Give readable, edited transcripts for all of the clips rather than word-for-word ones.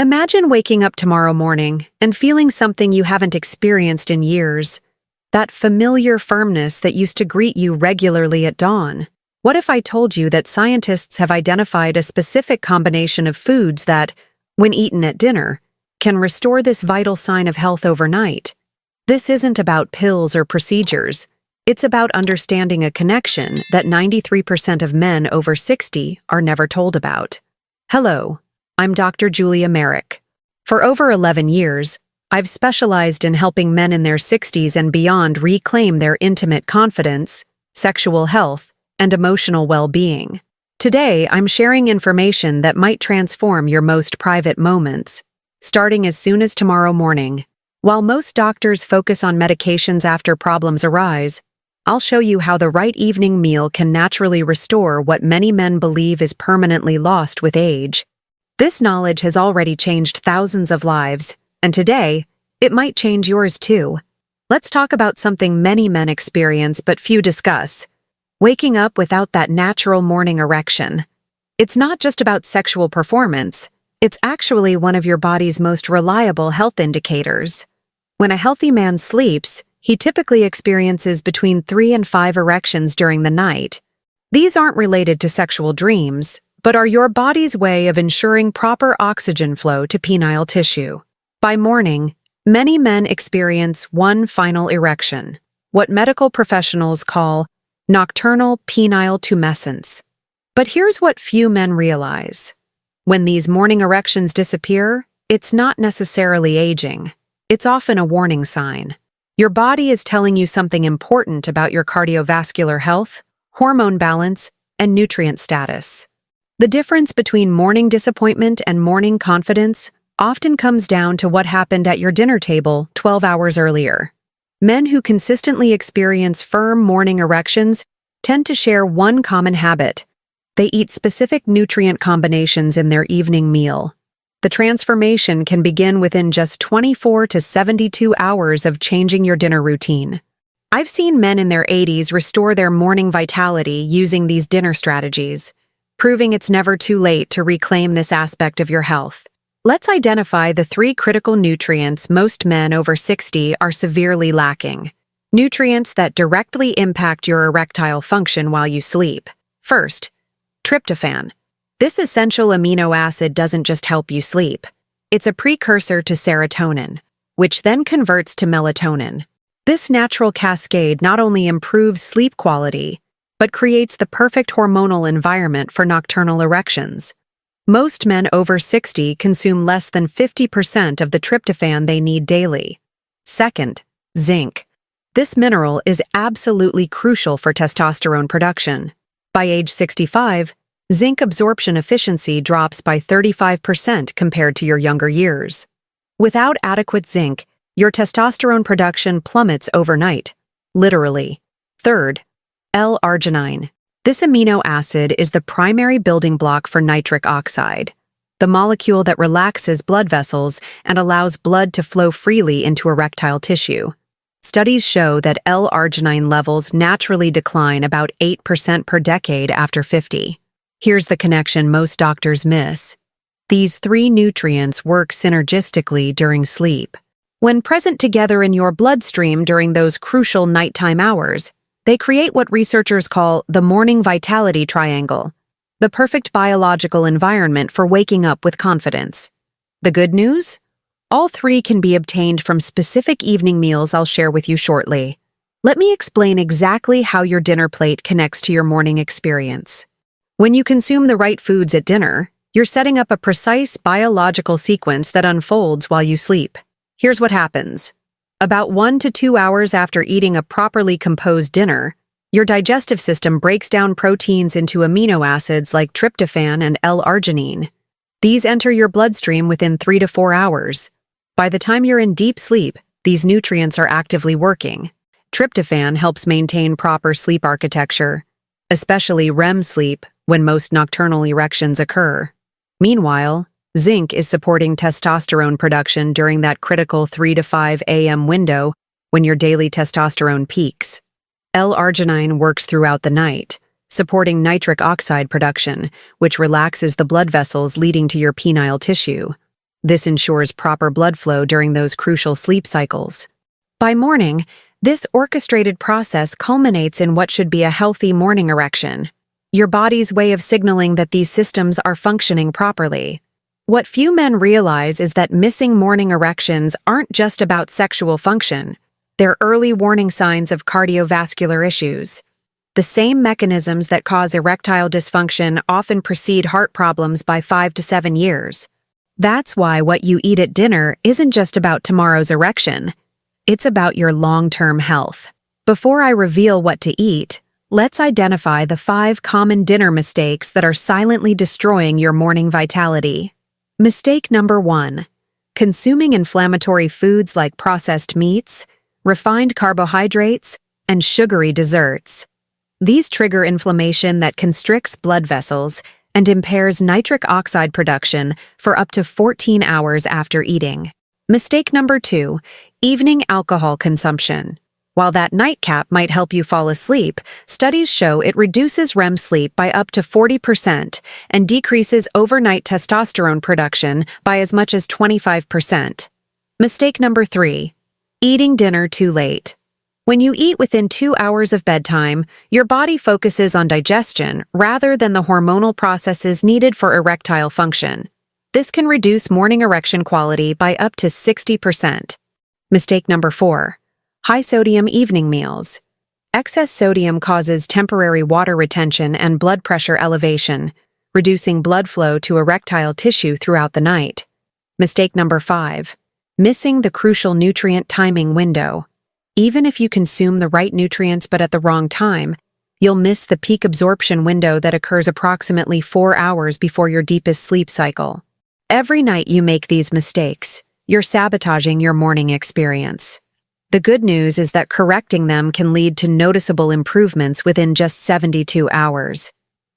Imagine waking up tomorrow morning and feeling something you haven't experienced in years. That familiar firmness that used to greet you regularly at dawn. What if I told you that scientists have identified a specific combination of foods that, when eaten at dinner, can restore this vital sign of health overnight? This isn't about pills or procedures. It's about understanding a connection that 93% of men over 60 are never told about. Hello, I'm Dr. Julia Merrick. For over 11 years, I've specialized in helping men in their 60s and beyond reclaim their intimate confidence, sexual health, and emotional well-being. Today, I'm sharing information that might transform your most private moments, starting as soon as tomorrow morning. While most doctors focus on medications after problems arise, I'll show you how the right evening meal can naturally restore what many men believe is permanently lost with age. This knowledge has already changed thousands of lives, and today, it might change yours too. Let's talk about something many men experience but few discuss: waking up without that natural morning erection. It's not just about sexual performance, it's actually one of your body's most reliable health indicators. When a healthy man sleeps, he typically experiences between 3 and 5 erections during the night. These aren't related to sexual dreams, but are your body's way of ensuring proper oxygen flow to penile tissue. By morning, many men experience one final erection, what medical professionals call nocturnal penile tumescence. But here's what few men realize. When these morning erections disappear, it's not necessarily aging. It's often a warning sign. Your body is telling you something important about your cardiovascular health, hormone balance, and nutrient status. The difference between morning disappointment and morning confidence often comes down to what happened at your dinner table 12 hours earlier. Men who consistently experience firm morning erections tend to share one common habit. They eat specific nutrient combinations in their evening meal. The transformation can begin within just 24 to 72 hours of changing your dinner routine. I've seen men in their 80s restore their morning vitality using these dinner strategies, proving it's never too late to reclaim this aspect of your health. Let's identify the 3 critical nutrients most men over 60 are severely lacking. Nutrients that directly impact your erectile function while you sleep. First, tryptophan. This essential amino acid doesn't just help you sleep. It's a precursor to serotonin, which then converts to melatonin. This natural cascade not only improves sleep quality, but creates the perfect hormonal environment for nocturnal erections. Most men over 60 consume less than 50% of the tryptophan they need daily. Second, zinc. This mineral is absolutely crucial for testosterone production. By age 65, zinc absorption efficiency drops by 35% compared to your younger years. Without adequate zinc, your testosterone production plummets overnight, literally. Third, L-arginine. This amino acid is the primary building block for nitric oxide, the molecule that relaxes blood vessels and allows blood to flow freely into erectile tissue. Studies show that L-arginine levels naturally decline about 8% per decade after 50. Here's the connection most doctors miss. These 3 nutrients work synergistically during sleep. When present together in your bloodstream during those crucial nighttime hours, they create what researchers call the morning vitality triangle, the perfect biological environment for waking up with confidence. The good news? All 3 can be obtained from specific evening meals I'll share with you shortly. Let me explain exactly how your dinner plate connects to your morning experience. When you consume the right foods at dinner, you're setting up a precise biological sequence that unfolds while you sleep. Here's what happens. About 1 to 2 hours after eating a properly composed dinner, your digestive system breaks down proteins into amino acids like tryptophan and L-arginine. These enter your bloodstream within 3 to 4 hours. By the time you're in deep sleep, these nutrients are actively working. Tryptophan helps maintain proper sleep architecture, especially REM sleep, when most nocturnal erections occur. Meanwhile, zinc is supporting testosterone production during that critical 3 to 5 a.m. window when your daily testosterone peaks. L-arginine works throughout the night, supporting nitric oxide production, which relaxes the blood vessels leading to your penile tissue. This ensures proper blood flow during those crucial sleep cycles. By morning, this orchestrated process culminates in what should be a healthy morning erection, your body's way of signaling that these systems are functioning properly. What few men realize is that missing morning erections aren't just about sexual function. They're early warning signs of cardiovascular issues. The same mechanisms that cause erectile dysfunction often precede heart problems by 5 to 7 years. That's why what you eat at dinner isn't just about tomorrow's erection. It's about your long-term health. Before I reveal what to eat, let's identify the 5 common dinner mistakes that are silently destroying your morning vitality. Mistake number 1. Consuming inflammatory foods like processed meats, refined carbohydrates, and sugary desserts. These trigger inflammation that constricts blood vessels and impairs nitric oxide production for up to 14 hours after eating. Mistake number 2. Evening alcohol consumption. While that nightcap might help you fall asleep, studies show it reduces REM sleep by up to 40% and decreases overnight testosterone production by as much as 25%. Mistake number 3. Eating dinner too late. When you eat within 2 hours of bedtime, your body focuses on digestion rather than the hormonal processes needed for erectile function. This can reduce morning erection quality by up to 60%. Mistake number 4. High-sodium evening meals. Excess sodium causes temporary water retention and blood pressure elevation, reducing blood flow to erectile tissue throughout the night. Mistake number 5. Missing the crucial nutrient timing window. Even if you consume the right nutrients but at the wrong time, you'll miss the peak absorption window that occurs approximately 4 hours before your deepest sleep cycle. Every night you make these mistakes, you're sabotaging your morning experience. The good news is that correcting them can lead to noticeable improvements within just 72 hours.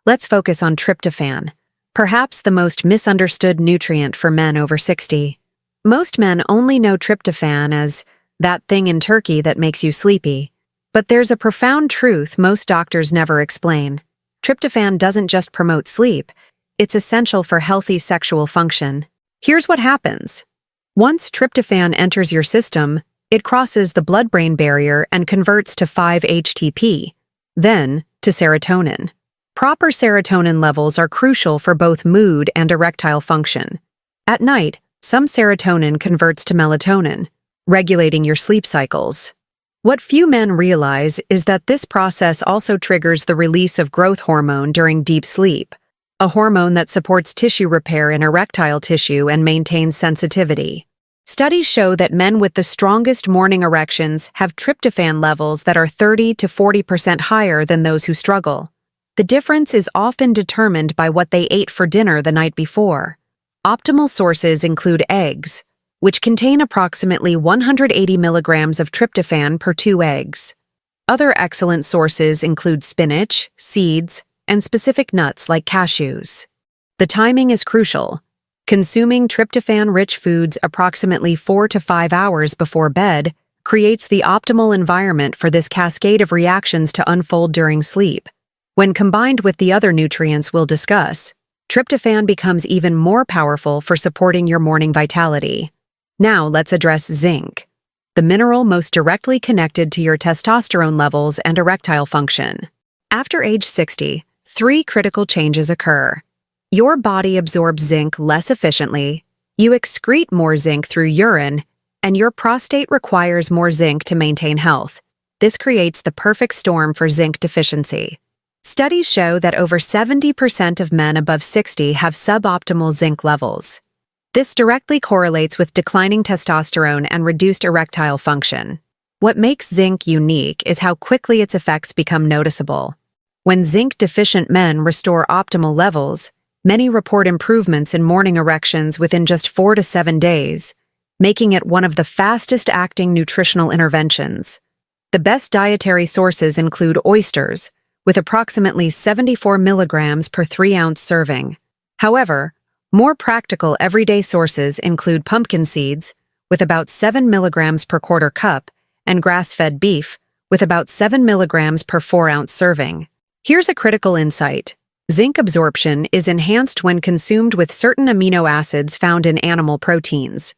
Let's focus on tryptophan, perhaps the most misunderstood nutrient for men over 60. Most men only know tryptophan as that thing in turkey that makes you sleepy. But there's a profound truth most doctors never explain. Tryptophan doesn't just promote sleep, it's essential for healthy sexual function. Here's what happens. Once tryptophan enters your system, it crosses the blood-brain barrier and converts to 5-HTP, then to serotonin. Proper serotonin levels are crucial for both mood and erectile function. At night, some serotonin converts to melatonin, regulating your sleep cycles. What few men realize is that this process also triggers the release of growth hormone during deep sleep, a hormone that supports tissue repair in erectile tissue and maintains sensitivity. Studies show that men with the strongest morning erections have tryptophan levels that are 30 to 40% higher than those who struggle. The difference is often determined by what they ate for dinner the night before. Optimal sources include eggs, which contain approximately 180 milligrams of tryptophan per 2 eggs. Other excellent sources include spinach, seeds, and specific nuts like cashews. The timing is crucial. Consuming tryptophan-rich foods approximately 4 to 5 hours before bed creates the optimal environment for this cascade of reactions to unfold during sleep. When combined with the other nutrients we'll discuss, tryptophan becomes even more powerful for supporting your morning vitality. Now let's address zinc, the mineral most directly connected to your testosterone levels and erectile function. After age 60, 3 critical changes occur. Your body absorbs zinc less efficiently, you excrete more zinc through urine, and your prostate requires more zinc to maintain health. This creates the perfect storm for zinc deficiency. Studies show that over 70% of men above 60 have suboptimal zinc levels. This directly correlates with declining testosterone and reduced erectile function. What makes zinc unique is how quickly its effects become noticeable. When zinc-deficient men restore optimal levels, many report improvements in morning erections within just 4 to 7 days, making it one of the fastest-acting nutritional interventions. The best dietary sources include oysters, with approximately 74 milligrams per 3-ounce serving. However, more practical everyday sources include pumpkin seeds, with about 7 milligrams per quarter cup, and grass-fed beef, with about 7 milligrams per 4-ounce serving. Here's a critical insight. Zinc absorption is enhanced when consumed with certain amino acids found in animal proteins.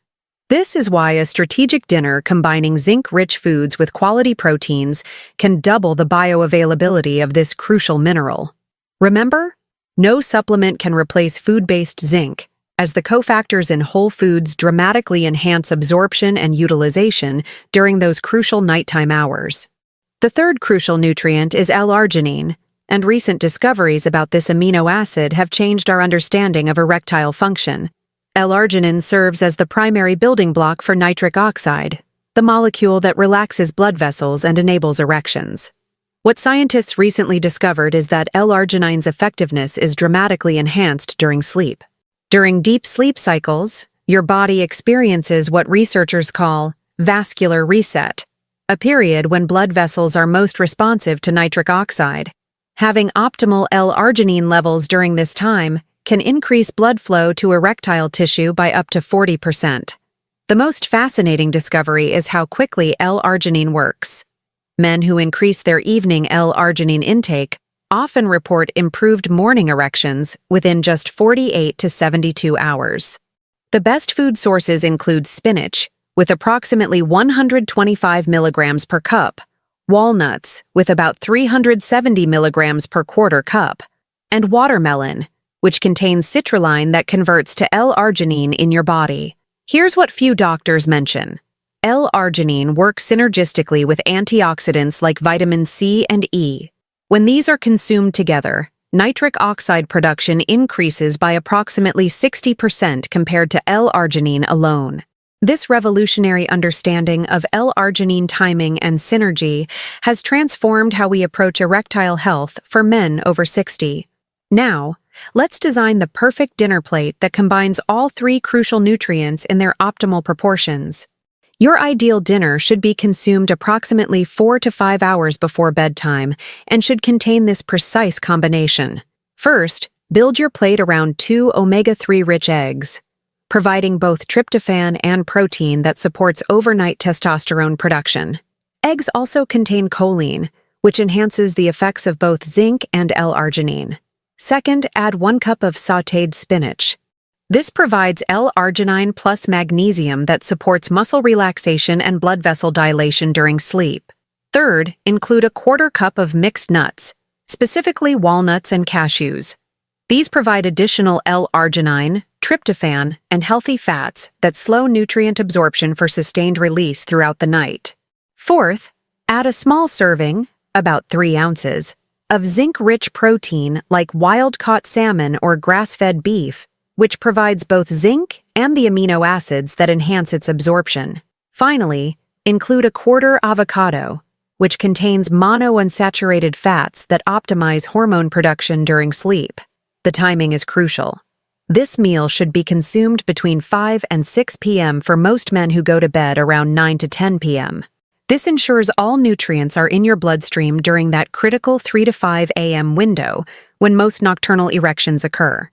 This is why a strategic dinner combining zinc-rich foods with quality proteins can double the bioavailability of this crucial mineral. Remember, no supplement can replace food-based zinc, as the cofactors in whole foods dramatically enhance absorption and utilization during those crucial nighttime hours. The third crucial nutrient is L-arginine, and recent discoveries about this amino acid have changed our understanding of erectile function. L-arginine serves as the primary building block for nitric oxide, the molecule that relaxes blood vessels and enables erections. What scientists recently discovered is that L-arginine's effectiveness is dramatically enhanced during sleep. During deep sleep cycles, your body experiences what researchers call vascular reset, a period when blood vessels are most responsive to nitric oxide. Having optimal L-arginine levels during this time can increase blood flow to erectile tissue by up to 40%. The most fascinating discovery is how quickly L-arginine works. Men who increase their evening L-arginine intake often report improved morning erections within just 48 to 72 hours. The best food sources include spinach, with approximately 125 milligrams per cup, walnuts, with about 370 milligrams per quarter cup, and watermelon, which contains citrulline that converts to L-arginine in your body. Here's what few doctors mention. L-arginine works synergistically with antioxidants like vitamin C and E. When these are consumed together, nitric oxide production increases by approximately 60% compared to L-arginine alone. This revolutionary understanding of L-arginine timing and synergy has transformed how we approach erectile health for men over 60. Now, let's design the perfect dinner plate that combines all three crucial nutrients in their optimal proportions. Your ideal dinner should be consumed approximately 4 to 5 hours before bedtime and should contain this precise combination. First, build your plate around 2 omega-3 rich eggs, providing both tryptophan and protein that supports overnight testosterone production. Eggs also contain choline, which enhances the effects of both zinc and L-arginine. Second, add 1 cup of sautéed spinach. This provides L-arginine plus magnesium that supports muscle relaxation and blood vessel dilation during sleep. Third, include a 1/4 cup of mixed nuts, specifically walnuts and cashews. These provide additional L-arginine, tryptophan, and healthy fats that slow nutrient absorption for sustained release throughout the night. Fourth, add a small serving, about 3 ounces, of zinc-rich protein like wild-caught salmon or grass-fed beef, which provides both zinc and the amino acids that enhance its absorption. Finally, include a 1/4 avocado, which contains monounsaturated fats that optimize hormone production during sleep. The timing is crucial. This meal should be consumed between 5 and 6 p.m. for most men who go to bed around 9 to 10 p.m. This ensures all nutrients are in your bloodstream during that critical 3 to 5 a.m. window when most nocturnal erections occur.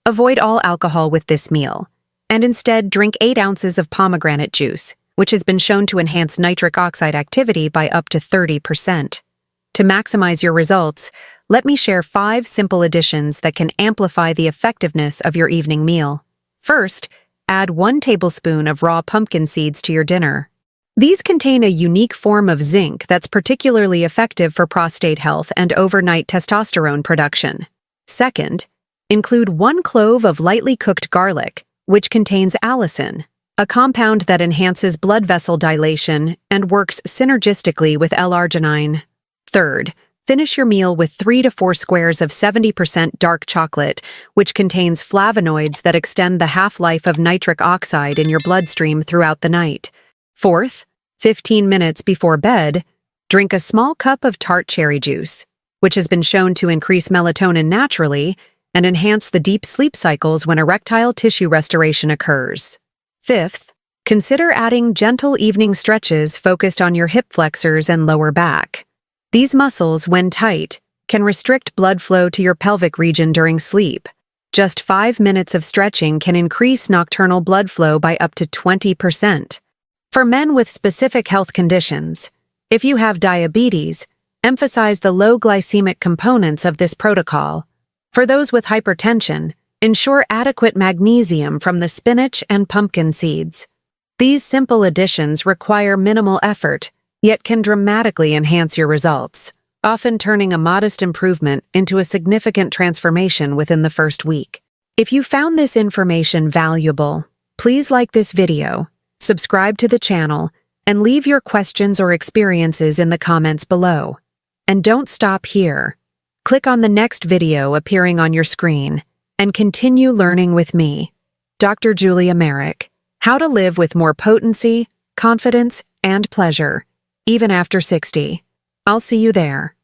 Avoid all alcohol with this meal, and instead drink 8 ounces of pomegranate juice, which has been shown to enhance nitric oxide activity by up to 30%. To maximize your results, let me share 5 simple additions that can amplify the effectiveness of your evening meal. First, add 1 tablespoon of raw pumpkin seeds to your dinner. These contain a unique form of zinc that's particularly effective for prostate health and overnight testosterone production. Second, include 1 clove of lightly cooked garlic, which contains allicin, a compound that enhances blood vessel dilation and works synergistically with L-arginine. Third, finish your meal with 3 to 4 squares of 70% dark chocolate, which contains flavonoids that extend the half-life of nitric oxide in your bloodstream throughout the night. Fourth, 15 minutes before bed, drink a small cup of tart cherry juice, which has been shown to increase melatonin naturally and enhance the deep sleep cycles when erectile tissue restoration occurs. Fifth, consider adding gentle evening stretches focused on your hip flexors and lower back. These muscles, when tight, can restrict blood flow to your pelvic region during sleep. Just 5 minutes of stretching can increase nocturnal blood flow by up to 20%. For men with specific health conditions, if you have diabetes, emphasize the low glycemic components of this protocol. For those with hypertension, ensure adequate magnesium from the spinach and pumpkin seeds. These simple additions require minimal effort, yet can dramatically enhance your results, often turning a modest improvement into a significant transformation within the first week. If you found this information valuable, please like this video, subscribe to the channel, and leave your questions or experiences in the comments below. And don't stop here. Click on the next video appearing on your screen and continue learning with me, Dr. Julia Merrick, how to live with more potency, confidence, and pleasure, even after 60. I'll see you there.